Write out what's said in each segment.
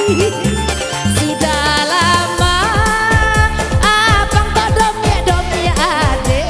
Sudah lama abang tak domya adek.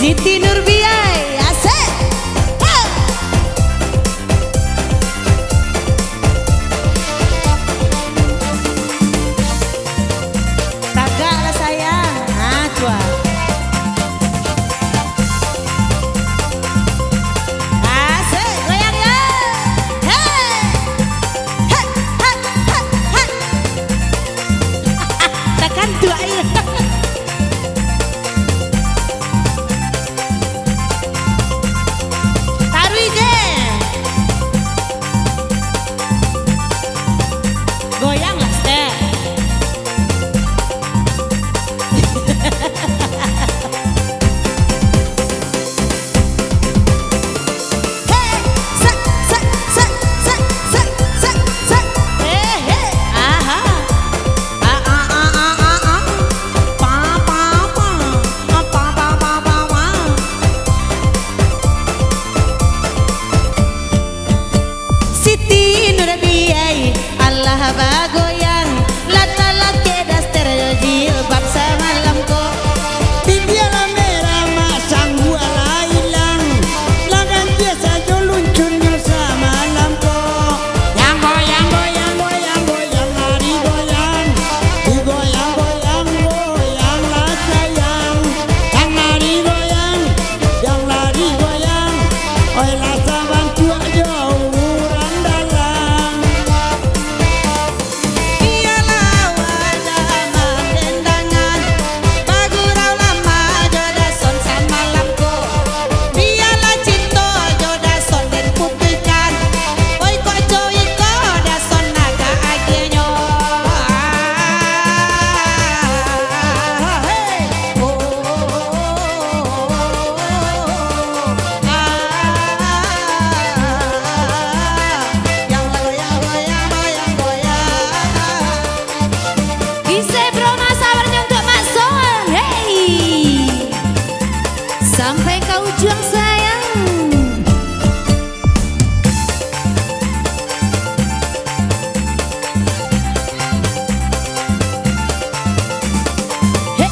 Siti Nurbiay, asik. Tagak lah sayang. Nah, coba. Asik, goyang ya. Hey. Hey, hey, hey, hey. Takkan tua ya. Goyang lah, Step. Hey, set, set, set, set, set, set, set. Hey, hey, aha. Ah, ah, ah, ah, ah, ah. Pa, pa, pa. Pa, pa, pa, pa, pa. Siti Nurbiay, Allah bagoyang, latalat kedas terjilbab semalamku. Bibiala merah masang buala hilang, lagan biasa joluncunnya semalamku. Yang goyang, goyang, goyang, goyang, lari goyang, digoyang, goyang, goyang lah sayang. Yang lari goyang, yang lari goyang, oi lah saban tua jauh randalang. Iyalah wadah mendendangan, bagurau lama jodason semalamku. Biarlah cinta jodason dan putihkan, oi kok joy kok dason naga agenyo. Hey, oh, yang goyang, goyang, goyang, goyang. Ise bro masawarnya untuk Mak Son. Hey, sampai ke ujung sayang. Hey.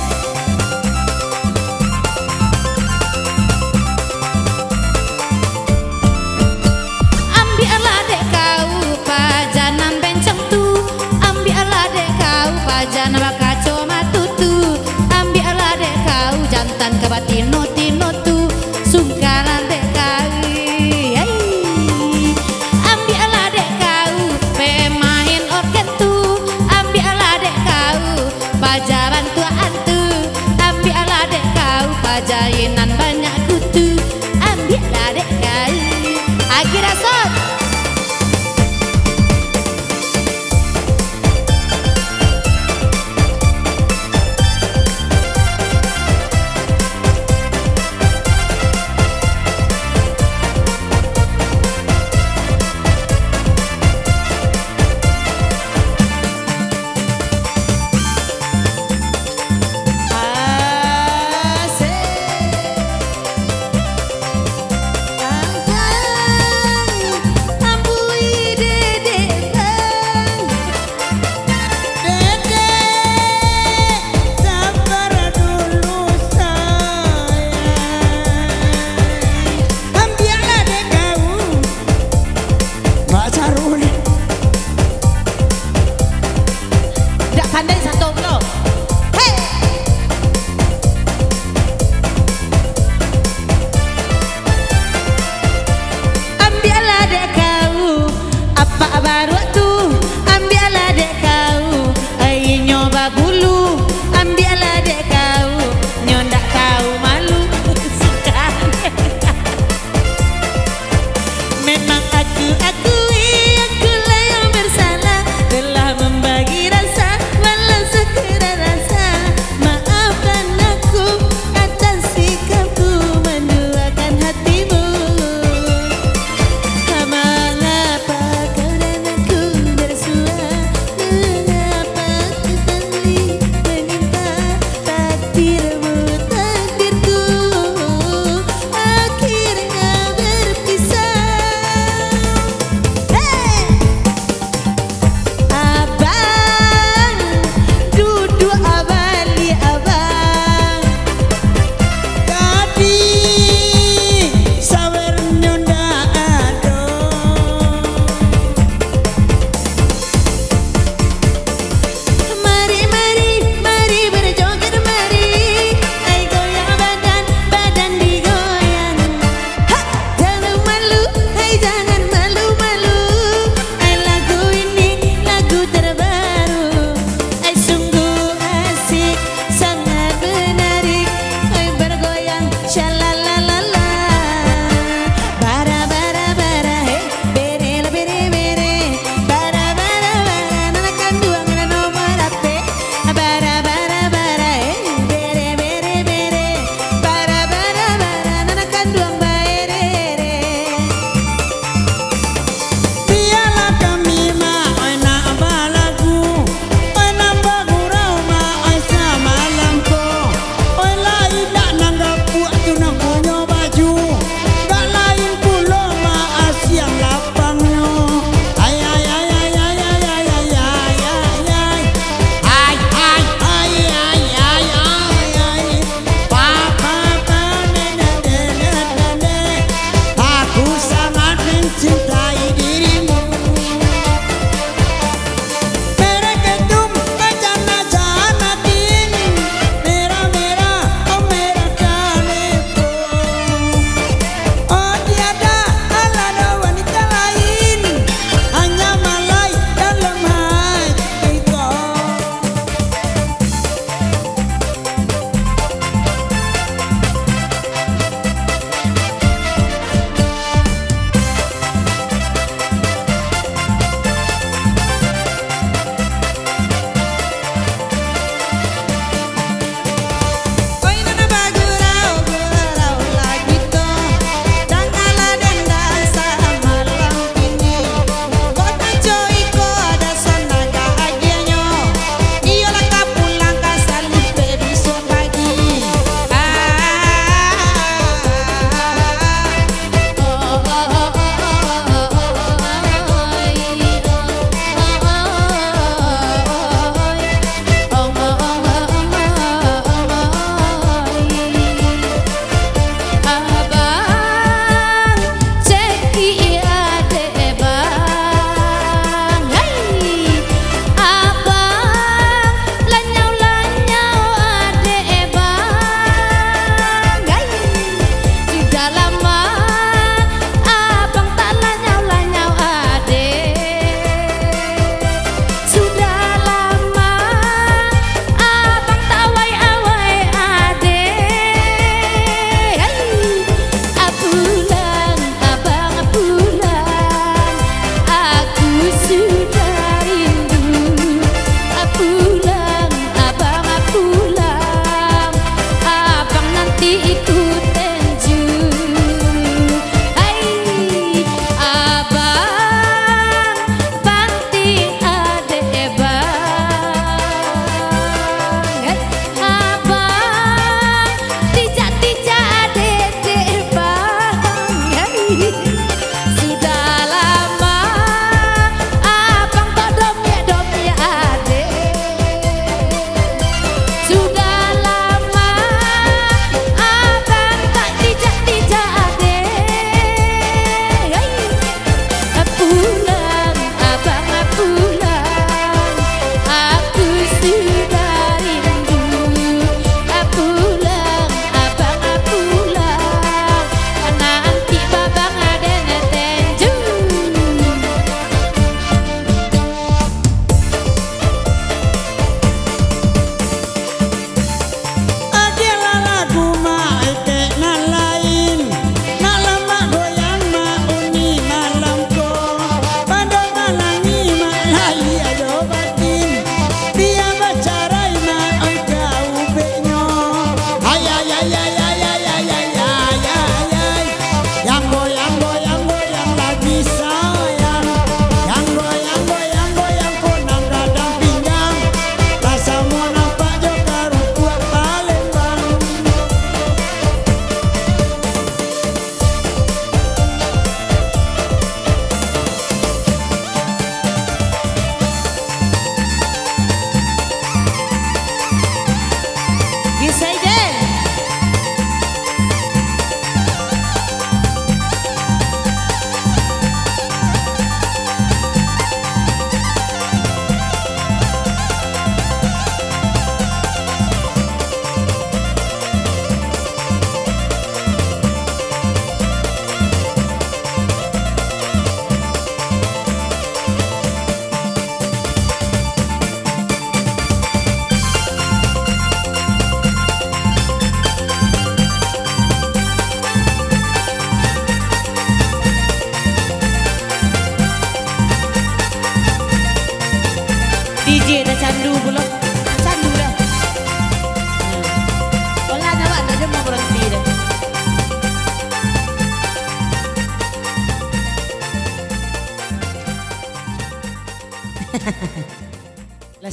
Ambillah dek kau pajanan benceng tu, ambillah dek kau pajanan bakaco matutu, ambillah dek kau jantan kebatino tino tu, sungkaran dek kau. Hey. Ambillah dek kau pemain organ tu, ambillah dek kau pajaran tuaan tu, ambillah dek kau pajainan banyak kutu, ambillah dek kau. Akhirnya sot. Pandai satu bro. Hey. Ambillah dek kau apa baru tu, ambillah dek kau ai nyoba bulu, ambillah dek kau ndak tahu malu. Memang aku akulah yang bersalah telah membagi rasa walau sekedar rasa.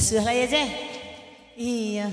Busuh lah ya, Ceh. Iya.